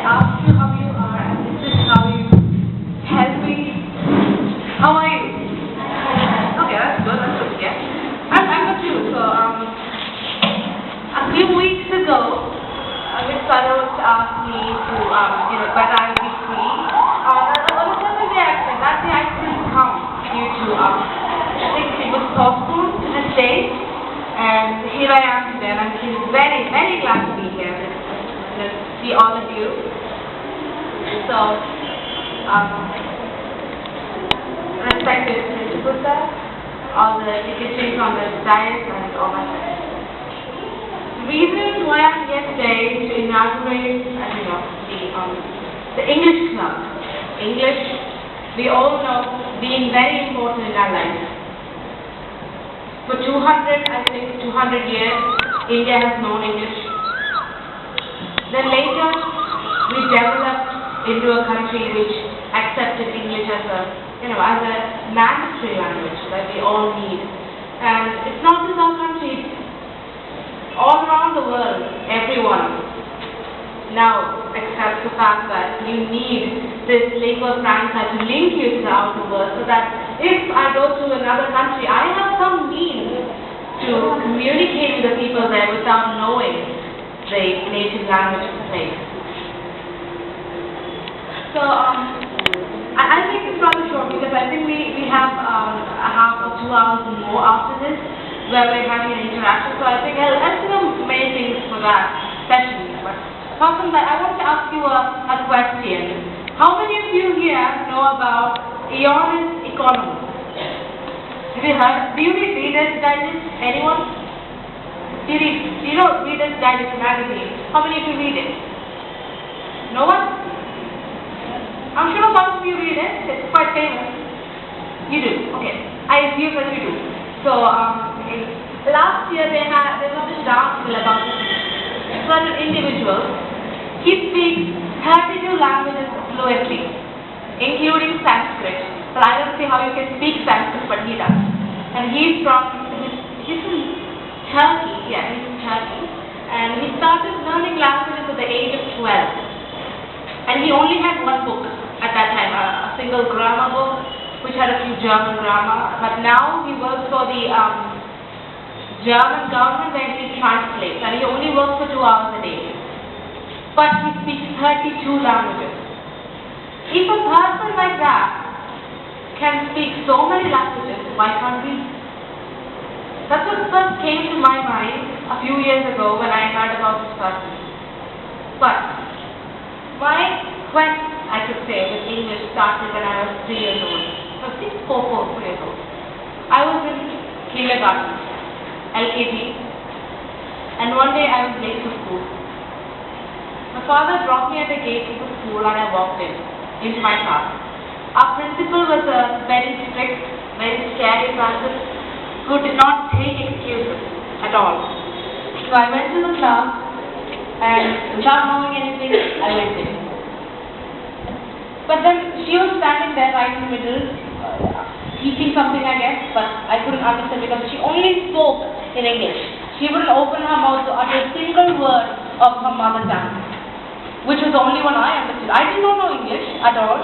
ask you how you are, and this is how you help me. How are you? Okay, that's good. That's good. Yeah, I'm good too. So a few weeks ago, Miss Saroj asked me to whether I would be free on a certain day. Actually, that day I couldn't come due to I think it was postponed to this day, and here I am today. And I'm very, very glad to be here to see all of you. So, respected principals, sir, all the dignitaries on the dais, and all my friends. The reason why I'm here today is to inaugurate, the English club. English, we all know, being very important in our lives. For 200 years, India has known English. Then later, we developed into a country which accepted English as a mandatory language that we all need. And it's not just our country, all around the world, everyone now accepts the fact that you need this lingua franca to link you to the outer world, so that if I go to another country, I have some means to communicate with the people there without knowing the native language of the place. So I'll make this rather short because I think we have a half or 2 hours more after this where we're having an interaction. So I think I'll do many things for that session. But apart from that, I want to ask you a question. How many of you here know about Aiswarya's economy? Have you heard? Do you read Reader's Digest? Anyone? Do you know Reader's Digest magazine? How many of you read it? No one? I'm sure some of you read it. It's quite famous. You do? Okay. I assume that you do. So, last year there was this article about a certain individual. He speaks 32 languages fluently, including Sanskrit. But I don't see how you can speak Sanskrit, but he does. And he's from Turkey. Yeah, he's from Turkey. And he started learning languages at the age of 12. And he only had one book at that time, a single grammar book, which had a few German grammar. But now he works for the German government where he translates. And he only works for 2 hours a day. But he speaks 32 languages. If a person like that can speak so many languages, why can't we? That's what first came to my mind a few years ago when I heard about this person. But my quest, I could say, with English started when I was 3 years old. I was 4 years old. I was in kindergarten, LKG, and one day I was late to school. My father dropped me at the gate of the school and I walked into my class. Our principal was a very strict, very scary person who did not take excuses at all. So I went to the class and without knowing anything, I went in. But then she was standing there right in the middle, teaching something I guess, but I couldn't understand because she only spoke in English. She wouldn't open her mouth to utter a single word of her mother tongue, which was the only one I understood. I did not know English at all.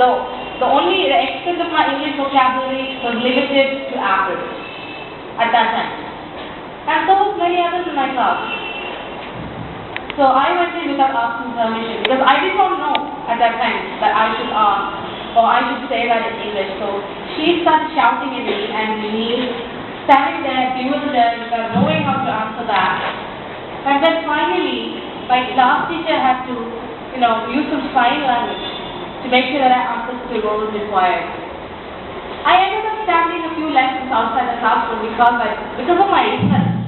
The extent of my English vocabulary was limited to average at that time. And so was many others in my class. So I went in without asking permission because I did not know at that time that I should ask or I should say that in English. So she started shouting at me and me standing there bewildered without knowing how to answer that. And then finally, my class teacher had to, use some sign language to make sure that I understood what was required. I ended up standing a few lessons outside the classroom because of my ignorance,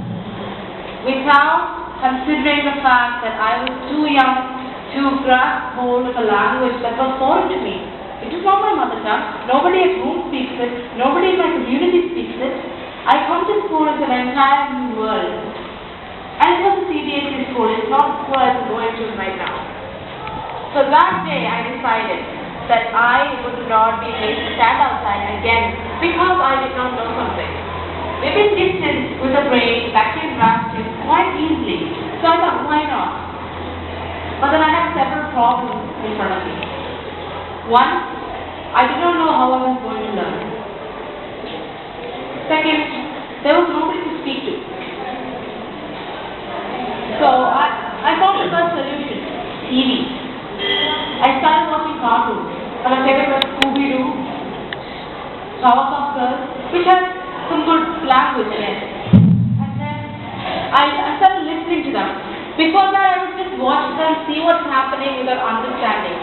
without considering the fact that I was too young to grasp hold of a language that was foreign to me. It is not my mother tongue. Nobody at home speaks it. Nobody in my community speaks it. I come to school into an entire new world. And it was a CBSE school. It's not the school I'm going to right now. So that day I decided that I would not be able to stand outside again because I did not know something. Maybe distance with the brain that can grasp it quite easily. So I thought, why not? But then I had problems in front of me. One, I did not know how I was going to learn. Second, there was nobody to speak to. So I found the first solution, TV. I started watching cartoons. And my favorite was Scooby-Doo, Powerpuff Girls, which had some good language in it. And then I started listening to them. Before that, I would just watch them, see what's happening without understanding.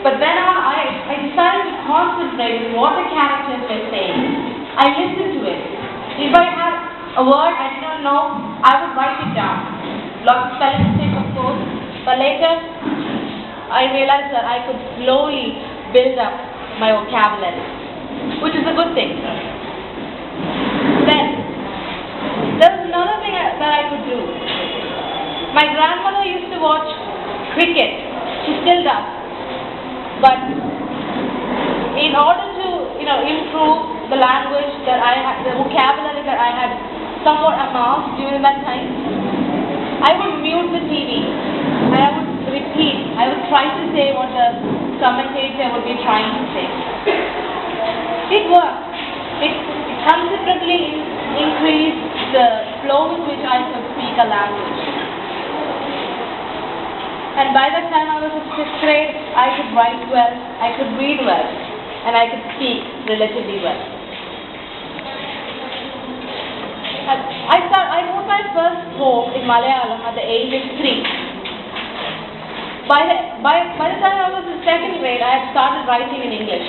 But then on, I decided to concentrate on what the characters were saying. I listened to it. If I had a word I did not know, I would write it down. Lots of spelling mistakes, of course. But later, I realized that I could slowly build up my vocabulary, which is a good thing. Then, there was another thing that I could do. My grandmother used to watch cricket. She still does. But in order to, improve the language that I had, the vocabulary that I had somewhat amassed during that time, I would mute the TV and I would repeat. I would try to say what the commentator would be trying to say. It worked. It considerably increased the flow with which I could speak a language. And by the time I was in 6th grade, I could write well, I could read well, and I could speak relatively well. I wrote my first poem in Malayalam at the age of 3. By the time I was in 2nd grade, I had started writing in English.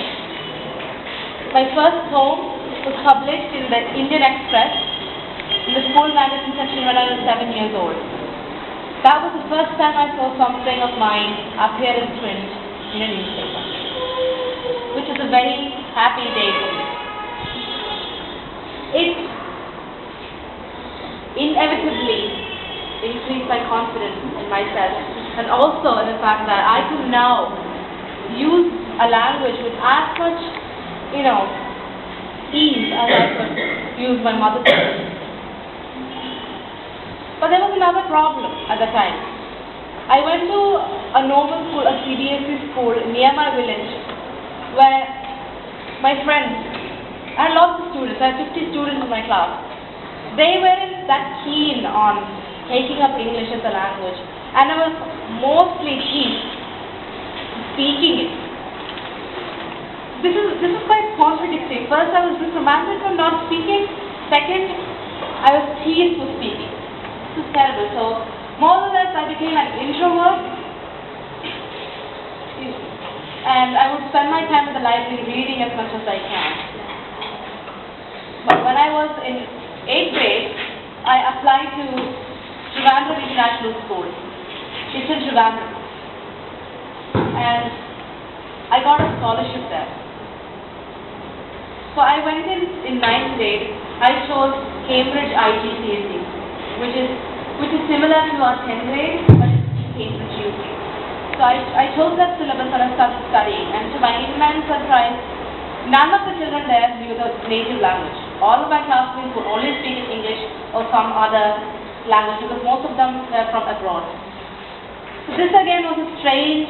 My first poem was published in the Indian Express in the school magazine section when I was 7 years old. That was the first time I saw something of mine appear in print in a newspaper, which is a very happy day for me. It inevitably increased my confidence in myself, and also in the fact that I could now use a language with as much, ease as I could use my mother tongue. But there was another problem at the time. I went to a normal school, a CBSE school near my village, where my friends, I had lots of students, I had 50 students in my class. They weren't that keen on taking up English as a language, and I was mostly keen speaking it. This is quite contradictory. First, I was reprimanded for not speaking. Second, I was teased for speaking. This is terrible. So, more or less, I became an introvert, and I would spend my time in the library reading as much as I can. But when I was in 8th grade, I applied to Trivandrum International School. It's in Trivandrum. And I got a scholarship there. So I went in 9th grade. I chose Cambridge IGCSE, which is similar to our 10th grade, but it's Cambridge UK. So I chose that syllabus and I started studying. And to my immense surprise, none of the children there knew the native language. All of my classmates would only speak in English or some other language, because most of them were from abroad. So this again was a strange,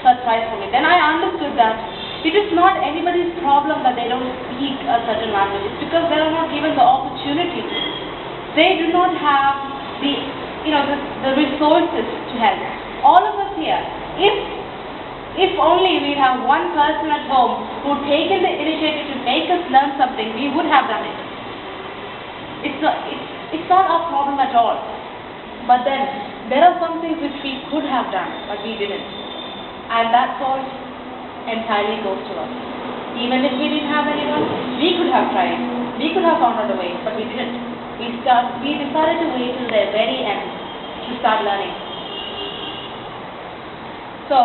surprise for me. Then I understood that it is not anybody's problem that they don't speak a certain language. It's because they are not given the opportunity to. They do not have the resources to help. All of us here, if only we have one person at home who taken the initiative to make us learn something, we would have done it. It's not our problem at all. But then, there are some things which we could have done, but we didn't. And that fault entirely goes to us. Even if we didn't have anyone, we could have tried. We could have found other ways, but we didn't. We decided to wait till the very end to start learning. So,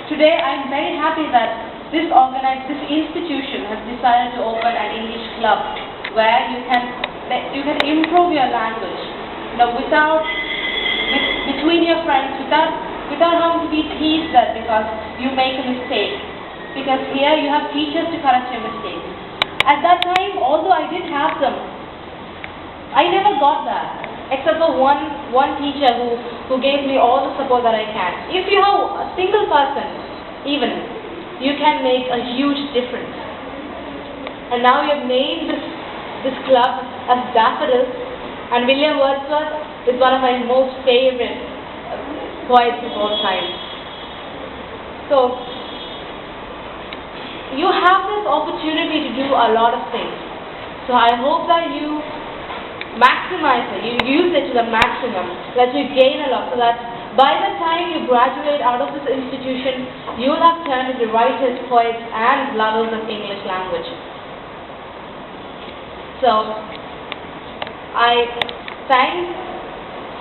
today I'm very happy that this institution has decided to open an English club where you can improve your language, between your friends, without having to be teased because you make a mistake. Because here you have teachers to correct your mistakes. At that time, although I did have them, I never got that. except for one teacher who gave me all the support that I can. If you have a single person, even, you can make a huge difference. And now you have named this club as Daffodils, and William Wordsworth is one of my most favorite poets of all time. So, you have this opportunity to do a lot of things. So I hope that you maximize it, you use it to the maximum, that you gain a lot, so that by the time you graduate out of this institution, you will have turned into writers, poets, and lovers of English language. So, I thank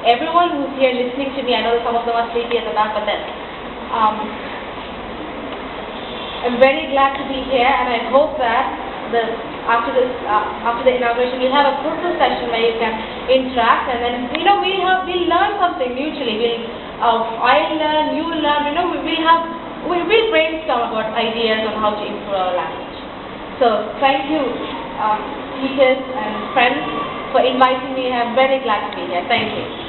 everyone who's here listening to me. I know some of them are sleepy at the back, but then I'm very glad to be here, and I hope that after the inauguration, we'll have a fruitful session where you can interact, and then we'll learn something mutually. I'll learn, you will learn. We'll brainstorm about ideas on how to improve our language. So thank you, teachers and friends, for inviting me. I'm very glad to be here. Thank you.